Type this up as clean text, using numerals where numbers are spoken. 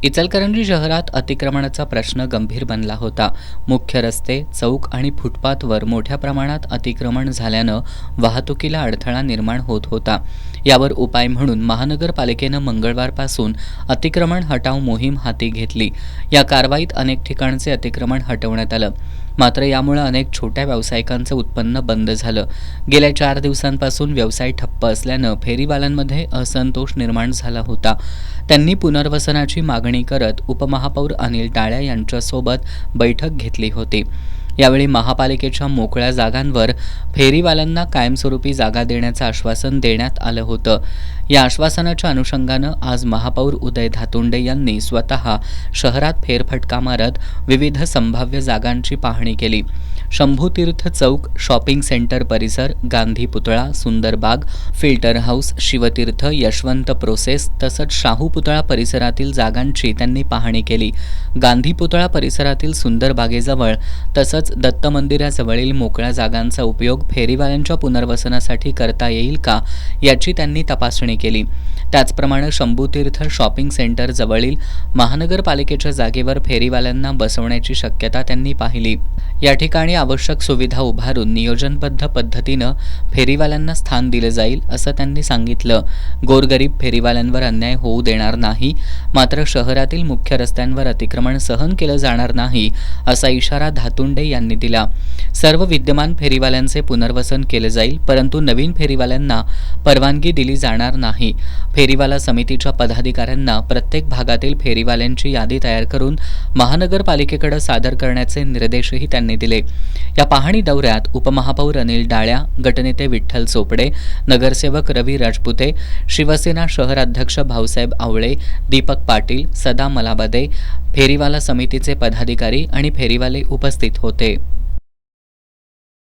इचलकरंजी शहरात अतिक्रमणाचा प्रश्न गंभीर बनला होता. मुख्य रस्ते, चौक आणि फुटपाथवर मोठ्या प्रमाणात अतिक्रमण झाल्यानं वाहतुकीला अडथळा निर्माण होत होता. यावर उपाय म्हणून महानगरपालिकेनं मंगळवारपासून अतिक्रमण हटाव मोहीम हाती घेतली. या कारवाईत अनेक ठिकाणचे अतिक्रमण हटवण्यात आलं. मात्र यामुळे अनेक छोट्या व्यावसायिकांचं उत्पन्न बंद झालं. गेल्या 4 दिवसांपासून व्यवसाय ठप्प असल्यानं फेरीवाल्यांमध्ये असंतोष निर्माण झाला होता. त्यांनी पुनर्वसनाची मागणी करत उपमहापौर अनिल टाळ्या यांच्यासोबत बैठक घेतली होती. यावेळी महापालिकेच्या मोकळ्या जागांवर फेरीवाल्यांना कायमस्वरूपी जागा देण्याचं आश्वासन देण्यात आलं होतं. या आश्वासनाच्या अनुषंगानं आज महापौर उदय धातुंडे यांनी स्वतः शहरात फेरफटका मारत विविध संभाव्य जागांची पाहणी केली. शंभूतीर्थ चौक, शॉपिंग सेंटर परिसर, गांधी पुतळा, सुंदर बाग, filter house, Shivtirth, Yashwant process तसंच शाहू पुतळा परिसरातील जागांची त्यांनी पाहणी केली. गांधी पुतळा परिसरातील सुंदर बागेजवळ तसंच दत्त मंदिराजवळील मोकळ्या जागांचा उपयोग फेरीवाल्यांच्या पुनर्वसनासाठी करता येईल का याची त्यांनी तपासणी केली. त्याचप्रमाणे शंभूतीर्थ शॉपिंग सेंटर जवळील महानगरपालिकेच्या जागेवर फेरीवाल्यांना बसवण्याची शक्यता त्यांनी पाहिली. या ठिकाणी आवश्यक सुविधा उभारून नियोजनबद्ध पद्धतीनं फेरीवाल्यांना स्थान दिले जाईल असं त्यांनी सांगितलं. गोरगरीब फेरीवाल्यांवर अन्याय होऊ देणार नाही, मात्र शहरातील मुख्य रस्त्यांवर अतिक्रमण सहन केलं जाणार नाही असा इशारा धातुंडे यांनी दिला. सर्व विद्यमान फेरीवाल्यांचे पुनर्वसन केले जाईल, परंतु नवीन फेरीवाल्यांना परवानगी दिली जाणार नाही. फेरीवाला समितीच्या पदाधिकाऱ्यांना प्रत्येक भागातील फेरीवाल्यांची यादी तयार करून महानगरपालिकेकडे सादर करण्याचे निर्देशही त्यांनी दिले. या पाहणी दौऱ्यात उपमहापौर अनिल टाळ्या, गटनेते विठ्ठल चोपडे, नगरसेवक रवी राजपुते, शिवसेना शहर अध्यक्ष भाऊसाहेब आवळे, दीपक पाटील, सदा मलाबदे, फेरीवाला समितीचे पदाधिकारी आणि फेरीवाले उपस्थित होते.